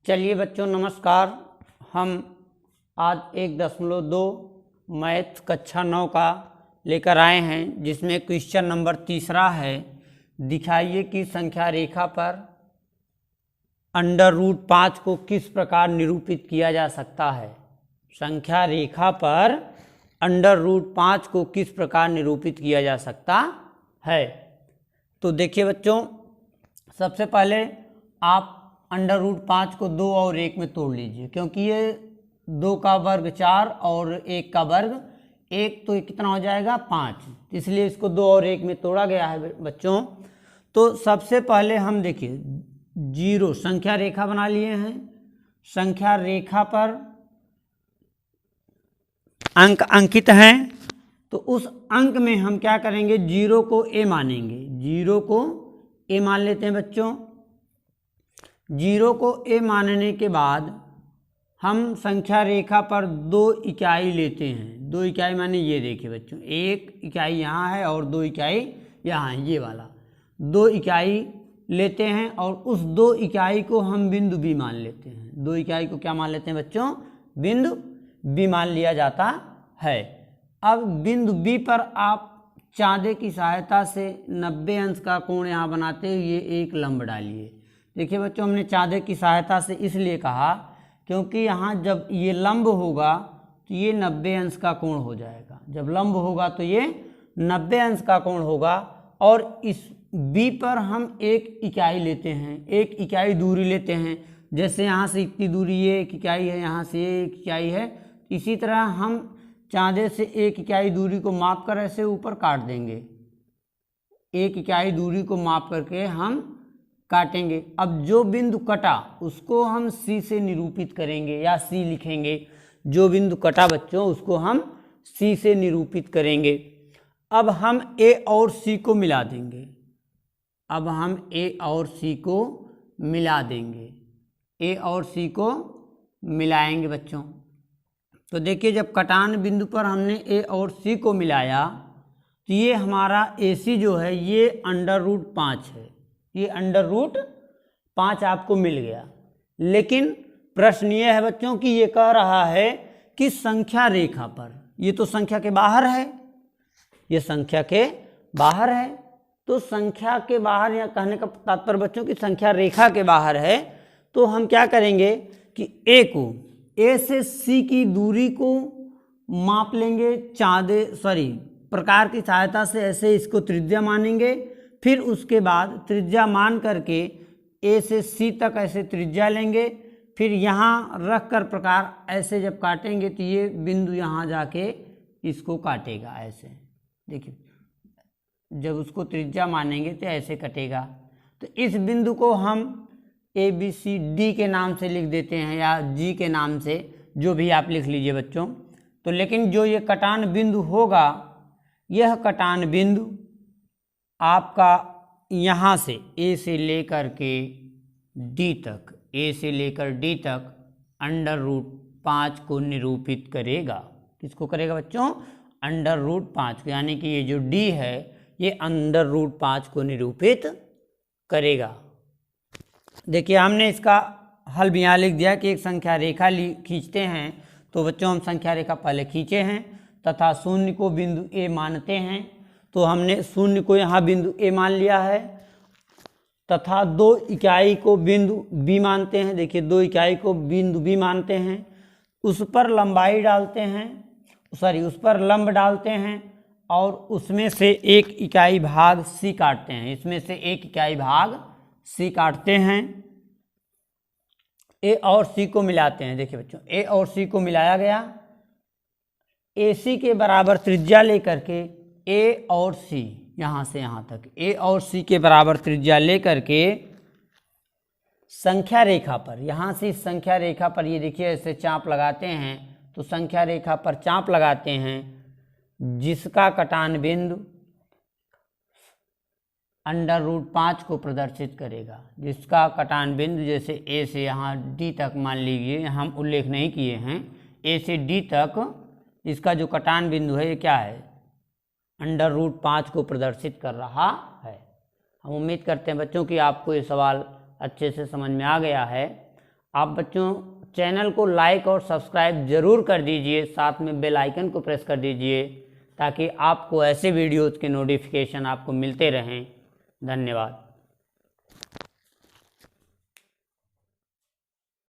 चलिए बच्चों नमस्कार। हम आज 1.2 मैथ कक्षा 9 का लेकर आए हैं, जिसमें क्वेश्चन नंबर 3 है। दिखाइए कि संख्या रेखा पर √5 को किस प्रकार निरूपित किया जा सकता है। संख्या रेखा पर √5 को किस प्रकार निरूपित किया जा सकता है। तो देखिए बच्चों, सबसे पहले आप √5 को 2 और 1 में तोड़ लीजिए, क्योंकि ये 2 का वर्ग 4 और 1 का वर्ग 1, तो कितना हो जाएगा 5, इसलिए इसको 2 और 1 में तोड़ा गया है बच्चों। तो सबसे पहले हम देखिए 0 संख्या रेखा बना लिए हैं। संख्या रेखा पर अंक अंकित हैं, तो उस अंक में हम क्या करेंगे, 0 को a मानेंगे। 0 को a मान लेते हैं बच्चों। 0 को a मानने के बाद हम संख्या रेखा पर 2 इकाई लेते हैं। 2 इकाई माने ये देखिए बच्चों, 1 इकाई यहाँ है और 2 इकाई यहाँ है, ये वाला 2 इकाई लेते हैं और उस 2 इकाई को हम बिंदु B मान लेते हैं। 2 इकाई को क्या मान लेते हैं बच्चों, बिंदु B मान लिया जाता है। अब बिंदु B पर आप चाँदे की सहायता से 90 अंश का कोण यहाँ बनाते हुए एक लंब डालिए। देखिए बच्चों, हमने चाँदे की सहायता से इसलिए कहा क्योंकि यहाँ जब ये लंब होगा तो ये 90 अंश का कोण हो जाएगा। जब लंब होगा तो ये 90 अंश का कोण होगा। और इस B पर हम 1 इकाई लेते हैं, 1 इकाई दूरी लेते हैं। जैसे यहाँ से इतनी दूरी ये 1 इकाई है, यहाँ से ये 1 इकाई है, इसी तरह हम चाँदे से 1 इकाई दूरी को माप कर ऐसे ऊपर काट देंगे। 1 इकाई दूरी को माप करके हम काटेंगे। अब जो बिंदु कटा उसको हम C से निरूपित करेंगे या C लिखेंगे। जो बिंदु कटा बच्चों उसको हम C से निरूपित करेंगे। अब हम A और C को मिला देंगे। अब हम A और C को मिला देंगे। A और C को मिलाएंगे बच्चों। तो देखिए, जब कटान बिंदु पर हमने A और C को मिलाया तो ये हमारा AC जो है ये √5 है। ये √5 आपको मिल गया। लेकिन प्रश्न ये है बच्चों कि ये कह रहा है कि संख्या रेखा पर, ये तो संख्या के बाहर है, ये संख्या के बाहर है। तो संख्या के बाहर, या कहने का तात्पर्य बच्चों की संख्या रेखा के बाहर है, तो हम क्या करेंगे कि A से C की दूरी को माप लेंगे प्रकार की सहायता से। ऐसे इसको त्रिज्या मानेंगे। फिर उसके बाद त्रिज्या मान करके A से C तक ऐसे त्रिज्या लेंगे। फिर यहाँ रख कर प्रकार ऐसे जब काटेंगे तो ये बिंदु यहाँ जाके इसको काटेगा ऐसे। देखिए, जब उसको त्रिज्या मानेंगे तो ऐसे कटेगा। तो इस बिंदु को हम ABCD के नाम से लिख देते हैं, या G के नाम से, जो भी आप लिख लीजिए बच्चों। तो लेकिन जो ये कटान बिंदु होगा, यह कटान बिंदु आपका यहाँ से A से लेकर के D तक, A से लेकर D तक √5 को निरूपित करेगा। किसको करेगा बच्चों, √5, यानी कि ये जो D है ये √5 को निरूपित करेगा। देखिए, हमने इसका हल भी यहाँ लिख दिया कि एक संख्या रेखा खींचते हैं। तो बच्चों, हम संख्या रेखा पहले खींचे हैं तथा शून्य को बिंदु A मानते हैं। तो हमने शून्य को यहाँ बिंदु A मान लिया है तथा 2 इकाई को बिंदु B मानते हैं। देखिए, 2 इकाई को बिंदु B मानते हैं। उस पर लंबाई डालते हैं, उस पर लंब डालते हैं और उसमें से 1 इकाई भाग C काटते हैं। इसमें से 1 इकाई भाग C काटते हैं। A और C को मिलाते हैं। देखिए बच्चों, A और C को मिलाया गया। AC के बराबर त्रिज्या लेकर के A और C, यहाँ से यहाँ तक A और C के बराबर त्रिज्या लेकर के संख्या रेखा पर, यहाँ से इस संख्या रेखा पर ये देखिए ऐसे चाप लगाते हैं। तो संख्या रेखा पर चाप लगाते हैं जिसका कटान बिंदु √5 को प्रदर्शित करेगा। जिसका कटान बिंदु जैसे A से यहाँ D तक मान लीजिए, हम उल्लेख नहीं किए हैं, A से D तक इसका जो कटान बिंदु है ये क्या है, √5 को प्रदर्शित कर रहा है। हम उम्मीद करते हैं बच्चों कि आपको ये सवाल अच्छे से समझ में आ गया है। आप बच्चों चैनल को लाइक और सब्सक्राइब ज़रूर कर दीजिए, साथ में बेल आइकन को प्रेस कर दीजिए ताकि आपको ऐसे वीडियोज़ के नोटिफिकेशन आपको मिलते रहें। धन्यवाद।